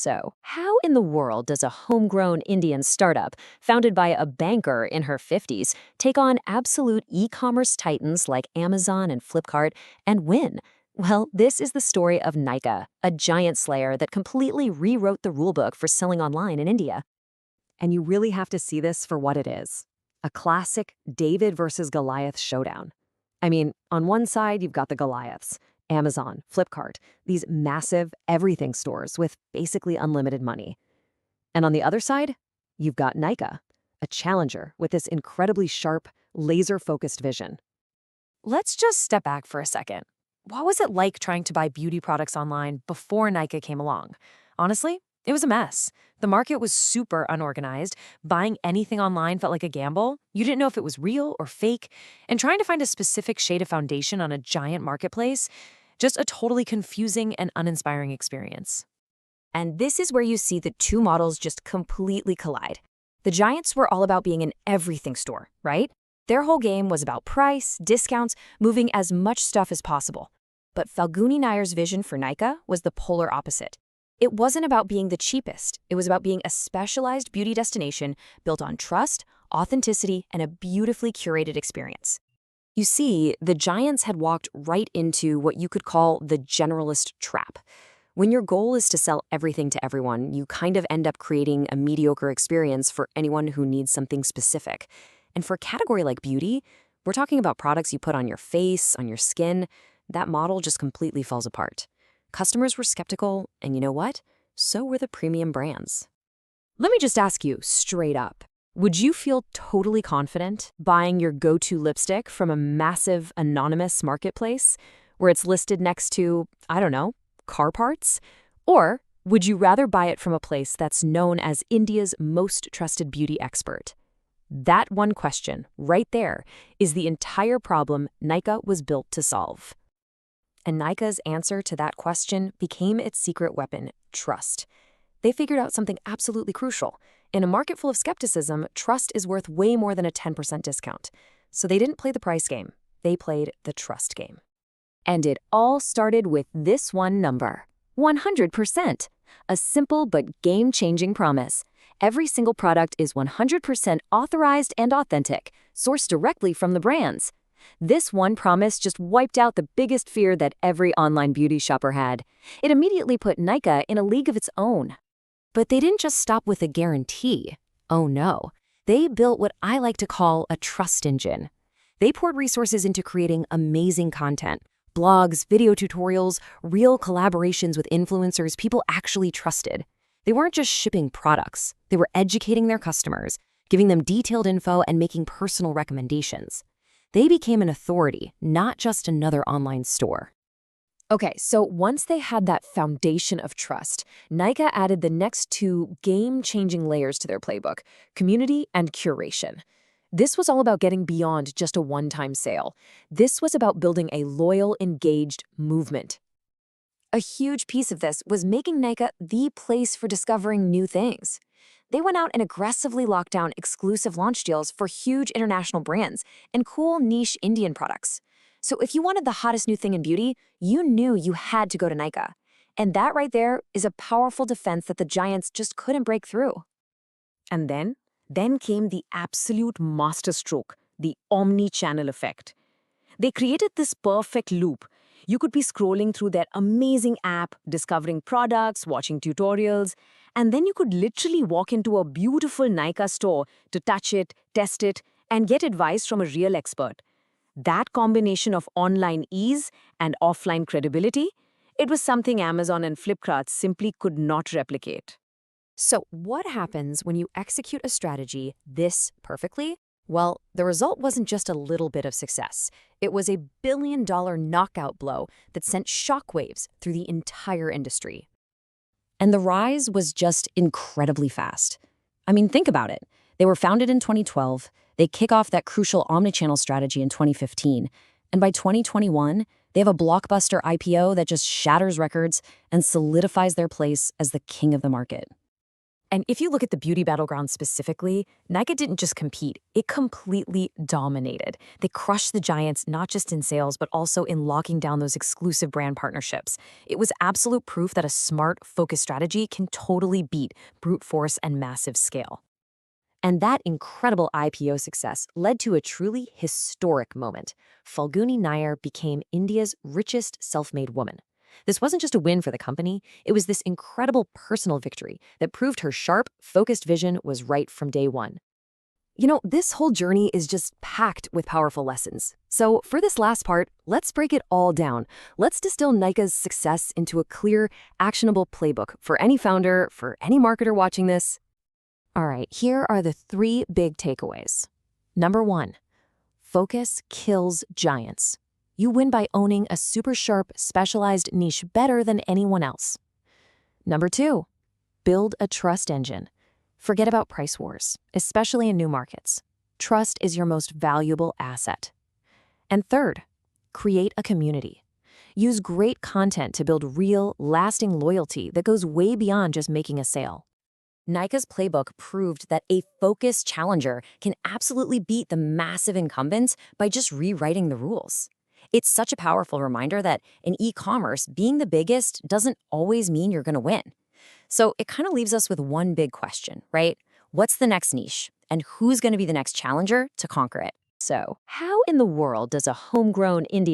So, how in the world does a homegrown Indian startup, founded by a banker in her 50s, take on absolute e-commerce titans like Amazon and Flipkart and win? Well, this is the story of Nykaa, a giant slayer that completely rewrote the rulebook for selling online in India. And you really have to see this for what it is. A classic David versus Goliath showdown. I mean, on one side, you've got the Goliaths, Amazon, Flipkart, these massive everything stores with basically unlimited money. And on the other side, you've got Nykaa, a challenger with this incredibly sharp, laser-focused vision. Let's just step back for a second. What was it like trying to buy beauty products online before Nykaa came along? Honestly, it was a mess. The market was super unorganized. Buying anything online felt like a gamble. You didn't know if it was real or fake. And trying to find a specific shade of foundation on a giant marketplace, just a totally confusing and uninspiring experience. And this is where you see the two models just completely collide. The giants were all about being an everything store, right? Their whole game was about price, discounts, moving as much stuff as possible. But Falguni Nair's vision for Nykaa was the polar opposite. It wasn't about being the cheapest. It was about being a specialized beauty destination built on trust, authenticity, and a beautifully curated experience. You see, the giants had walked right into what you could call the generalist trap. When your goal is to sell everything to everyone, you kind of end up creating a mediocre experience for anyone who needs something specific. And for a category like beauty, we're talking about products you put on your face, on your skin. That model just completely falls apart. Customers were skeptical, and you know what? So were the premium brands. Let me just ask you straight up. Would you feel totally confident buying your go-to lipstick from a massive anonymous marketplace where it's listed next to, I don't know, car parts? Or would you rather buy it from a place that's known as India's most trusted beauty expert? That one question, right there, is the entire problem Nykaa was built to solve. And Nykaa's answer to that question became its secret weapon, trust. They figured out something absolutely crucial. In a market full of skepticism, trust is worth way more than a 10% discount. So they didn't play the price game. They played the trust game. And it all started with this one number, 100%. A simple but game-changing promise. Every single product is 100% authorized and authentic, sourced directly from the brands. This one promise just wiped out the biggest fear that every online beauty shopper had. It immediately put Nykaa in a league of its own. But they didn't just stop with a guarantee. Oh no. They built what I like to call a trust engine. They poured resources into creating amazing content. Blogs, video tutorials, real collaborations with influencers people actually trusted. They weren't just shipping products. They were educating their customers, giving them detailed info and making personal recommendations. They became an authority, not just another online store. Okay, so once they had that foundation of trust, Nykaa added the next two game-changing layers to their playbook, community and curation. This was all about getting beyond just a one-time sale. This was about building a loyal, engaged movement. A huge piece of this was making Nykaa the place for discovering new things. They went out and aggressively locked down exclusive launch deals for huge international brands and cool niche Indian products. So if you wanted the hottest new thing in beauty, you knew you had to go to Nykaa. And that right there is a powerful defense that the giants just couldn't break through. And then came the absolute masterstroke, the omnichannel effect. They created this perfect loop. You could be scrolling through their amazing app, discovering products, watching tutorials, and then you could literally walk into a beautiful Nykaa store to touch it, test it, and get advice from a real expert. That combination of online ease and offline credibility, it was something Amazon and Flipkart simply could not replicate. So what happens when you execute a strategy this perfectly? Well, the result wasn't just a little bit of success. It was a billion-dollar knockout blow that sent shockwaves through the entire industry. And the rise was just incredibly fast. I mean, think about it. They were founded in 2012, they kick off that crucial omnichannel strategy in 2015, and by 2021, they have a blockbuster IPO that just shatters records and solidifies their place as the king of the market. And if you look at the beauty battleground specifically, NYKAA didn't just compete, it completely dominated. They crushed the giants not just in sales, but also in locking down those exclusive brand partnerships. It was absolute proof that a smart, focused strategy can totally beat brute force and massive scale. And that incredible IPO success led to a truly historic moment. Falguni Nair became India's richest self-made woman. This wasn't just a win for the company, it was this incredible personal victory that proved her sharp, focused vision was right from day one. You know, this whole journey is just packed with powerful lessons. So for this last part, let's break it all down. Let's distill NYKAA's success into a clear, actionable playbook for any founder, for any marketer watching this. All right, here are the 3 big takeaways. Number 1, focus kills giants. You win by owning a super sharp, specialized niche better than anyone else. Number 2, build a trust engine. Forget about price wars, especially in new markets. Trust is your most valuable asset. And third, create a community. Use great content to build real, lasting loyalty that goes way beyond just making a sale. NYKAA's playbook proved that a focused challenger can absolutely beat the massive incumbents by just rewriting the rules. It's such a powerful reminder that in e-commerce, being the biggest doesn't always mean you're going to win. So it kind of leaves us with one big question, right? What's the next niche? And who's going to be the next challenger to conquer it? So, how in the world does a homegrown indie